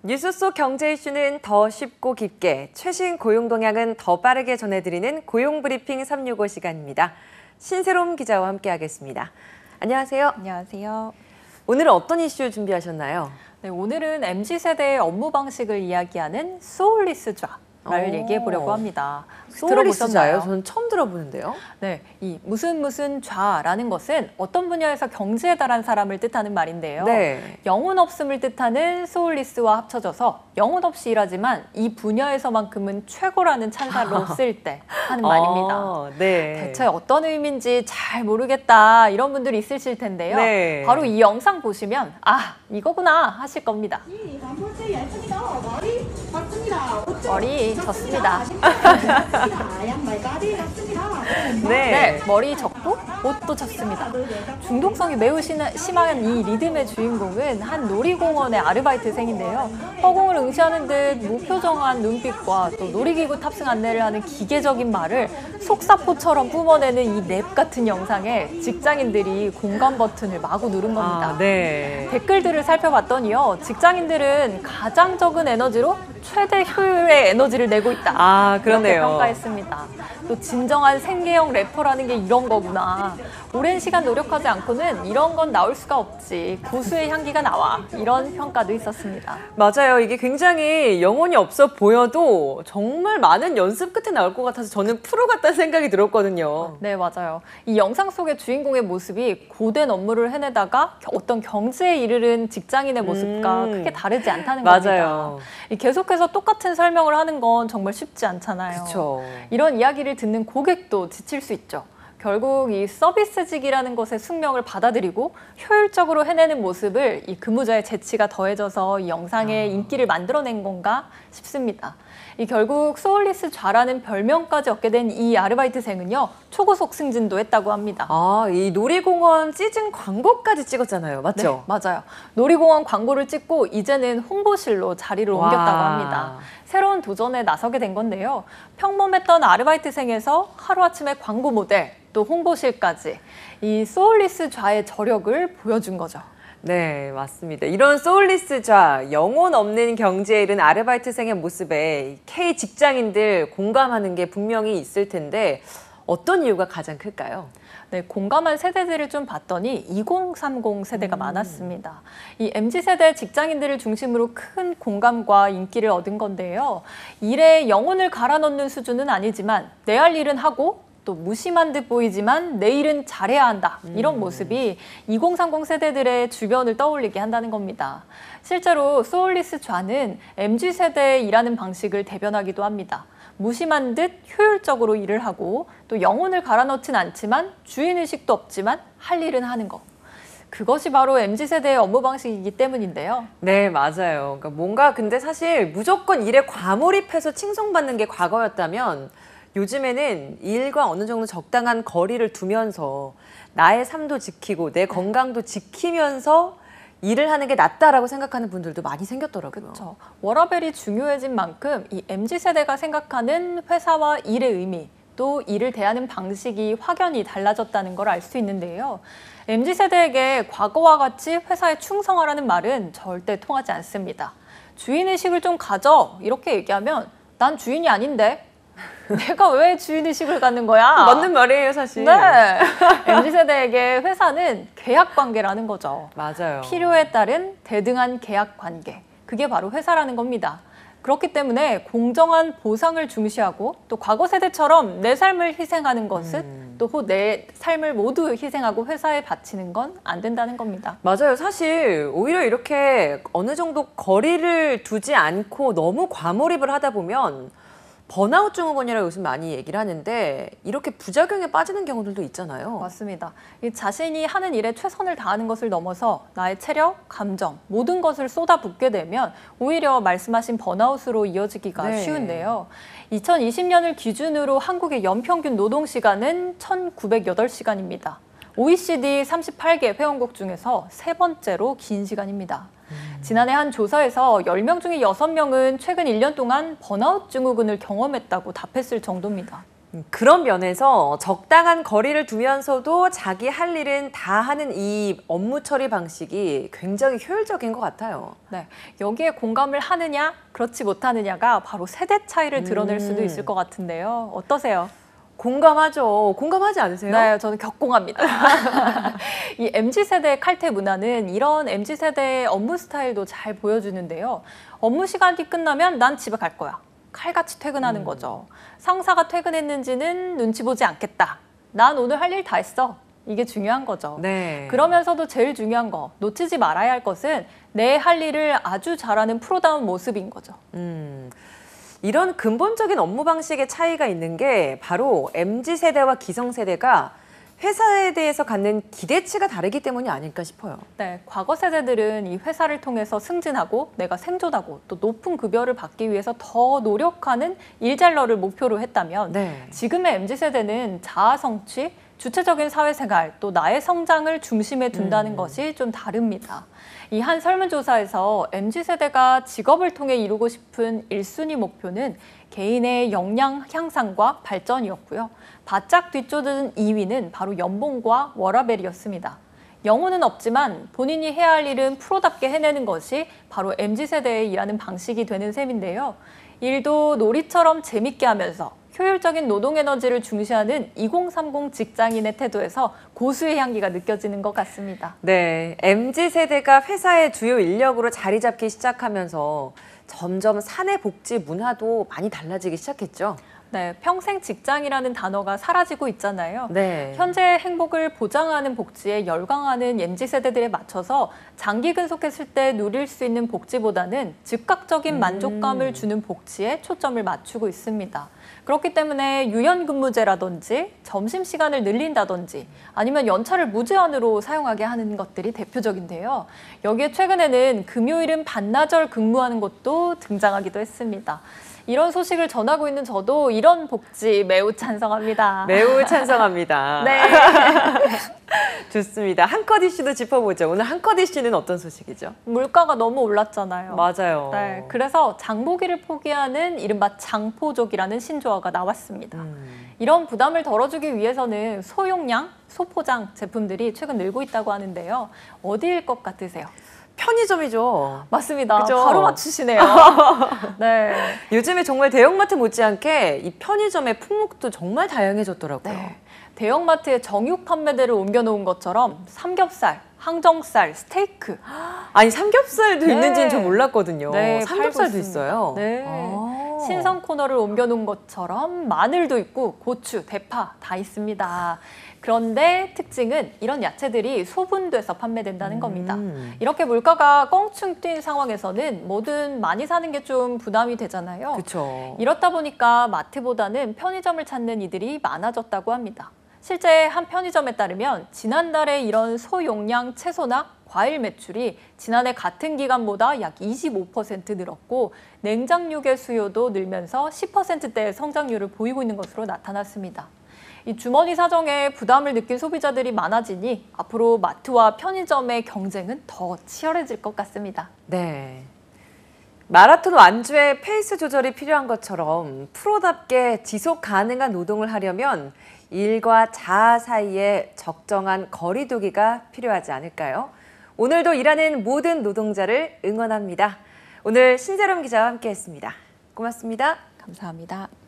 뉴스 속 경제 이슈는 더 쉽고 깊게, 최신 고용 동향은 더 빠르게 전해드리는 고용브리핑 365 시간입니다. 신세롬 기자와 함께하겠습니다. 안녕하세요. 안녕하세요. 오늘은 어떤 이슈 준비하셨나요? 네, 오늘은 MZ세대의 업무 방식을 이야기하는 소울리스좌를 얘기해 보려고 합니다. 소울리스좌요? 저는 처음 들어보는데요. 네, 이 무슨 좌라는 것은 어떤 분야에서 경지에 달한 사람을 뜻하는 말인데요. 네. 영혼 없음을 뜻하는 소울리스와 합쳐져서 영혼 없이 일하지만 이 분야에서만큼은 최고라는 찬사로 쓸 때 하는 말입니다. 네. 대체 어떤 의미인지 잘 모르겠다 이런 분들이 있으실 텐데요. 네. 바로 이 영상 보시면 아, 이거구나 하실 겁니다. 머리 졌습니다. 네, 머리 졌고 옷도 졌습니다. 중독성이 매우 심한 이 리듬의 주인공은 한 놀이공원의 아르바이트생인데요. 허공을 응시하는 듯 무표정한 눈빛과 또 놀이기구 탑승 안내를 하는 기계적인 말을 속사포처럼 뿜어내는 이 랩 같은 영상에 직장인들이 공감 버튼을 마구 누른 겁니다. 네. 댓글들을 살펴봤더니요. 직장인들은 가장 적은 에너지로 최대 효율의 에너지를 내고 있다. 그러네요. 이렇게 평가했습니다. 또 진정한 생계형 래퍼라는 게 이런 거구나. 오랜 시간 노력하지 않고는 이런 건 나올 수가 없지. 고수의 향기가 나와. 이런 평가도 있었습니다. 맞아요. 이게 굉장히 영혼이 없어 보여도 정말 많은 연습 끝에 나올 것 같아서 저는 프로 같다는 생각이 들었거든요. 네, 맞아요. 이 영상 속의 주인공의 모습이 고된 업무를 해내다가 어떤 경지에 이르는 직장인의 모습과 크게 다르지 않다는 맞아요. 겁니다. 계속해서 똑같은 설명을 하는 건 정말 쉽지 않잖아요. 그쵸. 이런 이야기를 듣는 고객도 지칠 수 있죠. 결국 이 서비스직이라는 것의 숙명을 받아들이고 효율적으로 해내는 모습을 이 근무자의 재치가 더해져서 이 영상의 인기를 만들어낸 건가 싶습니다. 결국 소울리스좌라는 별명까지 얻게 된 이 아르바이트생은요. 초고속 승진도 했다고 합니다. 이 놀이공원 시즌 광고까지 찍었잖아요. 맞죠? 네, 맞아요. 놀이공원 광고를 찍고 이제는 홍보실로 자리를 옮겼다고 합니다. 새로운 도전에 나서게 된 건데요. 평범했던 아르바이트생에서 하루아침에 광고 모델, 또 홍보실까지 이 소울리스좌의 저력을 보여준 거죠. 네, 맞습니다. 이런 소울리스좌, 영혼 없는 경지에 이른 아르바이트생의 모습에 K 직장인들 공감하는 게 분명히 있을 텐데 어떤 이유가 가장 클까요? 네, 공감한 세대들을 좀 봤더니 2030 세대가 많았습니다. 이 MZ세대 직장인들을 중심으로 큰 공감과 인기를 얻은 건데요. 일에 영혼을 갈아 넣는 수준은 아니지만 내 할 일은 하고 또 무심한 듯 보이지만 내일은 잘해야 한다. 이런 모습이 2030 세대들의 주변을 떠올리게 한다는 겁니다. 실제로 소울리스좌는 MZ세대의 일하는 방식을 대변하기도 합니다. 무심한 듯 효율적으로 일을 하고 또 영혼을 갈아 넣진 않지만 주인의식도 없지만 할 일은 하는 것. 그것이 바로 MZ세대의 업무 방식이기 때문인데요. 네, 맞아요. 그러니까 뭔가 근데 사실 무조건 일에 과몰입해서 칭송받는 게 과거였다면 요즘에는 일과 어느 정도 적당한 거리를 두면서 나의 삶도 지키고 내 건강도 지키면서 일을 하는 게 낫다라고 생각하는 분들도 많이 생겼더라고요. 그렇죠. 워라밸이 중요해진 만큼 이 MZ세대가 생각하는 회사와 일의 의미, 또 일을 대하는 방식이 확연히 달라졌다는 걸 알 수 있는데요. MZ세대에게 과거와 같이 회사에 충성하라는 말은 절대 통하지 않습니다. 주인의식을 좀 가져 이렇게 얘기하면 난 주인이 아닌데 내가 왜 주인의식을 갖는 거야? 맞는 말이에요, 사실. 네. MZ세대에게 회사는 계약 관계라는 거죠. 맞아요. 필요에 따른 대등한 계약 관계. 그게 바로 회사라는 겁니다. 그렇기 때문에 공정한 보상을 중시하고 또 과거 세대처럼 내 삶을 희생하는 것은 또 내 삶을 모두 희생하고 회사에 바치는 건 안 된다는 겁니다. 맞아요. 사실 오히려 이렇게 어느 정도 거리를 두지 않고 너무 과몰입을 하다 보면 번아웃 증후군이라고 요즘 많이 얘기를 하는데 이렇게 부작용에 빠지는 경우들도 있잖아요. 맞습니다. 이 자신이 하는 일에 최선을 다하는 것을 넘어서 나의 체력, 감정, 모든 것을 쏟아붓게 되면 오히려 말씀하신 번아웃으로 이어지기가 쉬운데요. 2020년을 기준으로 한국의 연평균 노동시간은 1,908시간입니다. OECD 38개 회원국 중에서 세 번째로 긴 시간입니다. 지난해 한 조사에서 10명 중에 6명은 최근 1년 동안 번아웃 증후군을 경험했다고 답했을 정도입니다. 그런 면에서 적당한 거리를 두면서도 자기 할 일은 다 하는 이 업무 처리 방식이 굉장히 효율적인 것 같아요. 네, 여기에 공감을 하느냐, 그렇지 못하느냐가 바로 세대 차이를 드러낼 수도 있을 것 같은데요. 어떠세요? 공감하죠. 공감하지 않으세요? 네, 저는 격공합니다. 이 MZ세대의 칼퇴 문화는 이런 MZ세대의 업무 스타일도 잘 보여주는데요. 업무 시간이 끝나면 난 집에 갈 거야. 칼같이 퇴근하는 거죠. 상사가 퇴근했는지는 눈치 보지 않겠다. 난 오늘 할 일 다 했어. 이게 중요한 거죠. 네. 그러면서도 제일 중요한 거, 놓치지 말아야 할 것은 내 할 일을 아주 잘하는 프로다운 모습인 거죠. 이런 근본적인 업무 방식의 차이가 있는 게 바로 MZ세대와 기성세대가 회사에 대해서 갖는 기대치가 다르기 때문이 아닐까 싶어요. 네, 과거 세대들은 이 회사를 통해서 승진하고 내가 생존하고 또 높은 급여를 받기 위해서 더 노력하는 일잘러를 목표로 했다면 네. 지금의 MZ세대는 자아 성취, 주체적인 사회생활, 또 나의 성장을 중심에 둔다는 것이 좀 다릅니다. 이 한 설문조사에서 MZ세대가 직업을 통해 이루고 싶은 1순위 목표는 개인의 역량 향상과 발전이었고요. 바짝 뒤쫓은 2위는 바로 연봉과 워라밸이었습니다. 영혼은 없지만 본인이 해야 할 일은 프로답게 해내는 것이 바로 MZ세대의 일하는 방식이 되는 셈인데요. 일도 놀이처럼 재밌게 하면서 효율적인 노동 에너지를 중시하는 2030 직장인의 태도에서 고수의 향기가 느껴지는 것 같습니다. 네, MZ세대가 회사의 주요 인력으로 자리 잡기 시작하면서 점점 사내 복지 문화도 많이 달라지기 시작했죠. 네, 평생 직장이라는 단어가 사라지고 있잖아요. 네. 현재 행복을 보장하는 복지에 열광하는 MZ세대들에 맞춰서 장기 근속했을 때 누릴 수 있는 복지보다는 즉각적인 만족감을 주는 복지에 초점을 맞추고 있습니다. 그렇기 때문에 유연근무제라든지 점심시간을 늘린다든지 아니면 연차를 무제한으로 사용하게 하는 것들이 대표적인데요. 여기에 최근에는 금요일은 반나절 근무하는 곳도 등장하기도 했습니다. 이런 소식을 전하고 있는 저도 이런 복지 매우 찬성합니다. 매우 찬성합니다. 네. 좋습니다. 한컷 이슈도 짚어보죠. 오늘 한컷 이슈는 어떤 소식이죠? 물가가 너무 올랐잖아요. 맞아요. 네, 그래서 장보기를 포기하는 이른바 장포족이라는 신조어가 나왔습니다. 이런 부담을 덜어주기 위해서는 소용량, 소포장 제품들이 최근 늘고 있다고 하는데요. 어디일 것 같으세요? 편의점이죠. 맞습니다. 그죠? 바로 맞추시네요. 네. 요즘에 정말 대형마트 못지않게 이 편의점의 품목도 정말 다양해졌더라고요. 네. 대형마트에 정육 판매대를 옮겨놓은 것처럼 삼겹살, 항정살, 스테이크. 아니 삼겹살도 네. 있는지는 저 몰랐거든요. 네, 삼겹살도 팔고 있습니다. 있어요. 네. 아. 신선 코너를 옮겨놓은 것처럼 마늘도 있고 고추, 대파 다 있습니다. 그런데 특징은 이런 야채들이 소분돼서 판매된다는 겁니다. 이렇게 물가가 껑충 뛴 상황에서는 뭐든 많이 사는 게 좀 부담이 되잖아요. 그렇죠. 이렇다 보니까 마트보다는 편의점을 찾는 이들이 많아졌다고 합니다. 실제 한 편의점에 따르면 지난달에 이런 소용량 채소나 과일 매출이 지난해 같은 기간보다 약 25% 늘었고 냉장육의 수요도 늘면서 10%대의 성장률을 보이고 있는 것으로 나타났습니다. 이 주머니 사정에 부담을 느낀 소비자들이 많아지니 앞으로 마트와 편의점의 경쟁은 더 치열해질 것 같습니다. 네. 마라톤 완주에 페이스 조절이 필요한 것처럼 프로답게 지속 가능한 노동을 하려면 일과 자아 사이에 적정한 거리 두기가 필요하지 않을까요? 오늘도 일하는 모든 노동자를 응원합니다. 오늘 신재롬 기자와 함께했습니다. 고맙습니다. 감사합니다.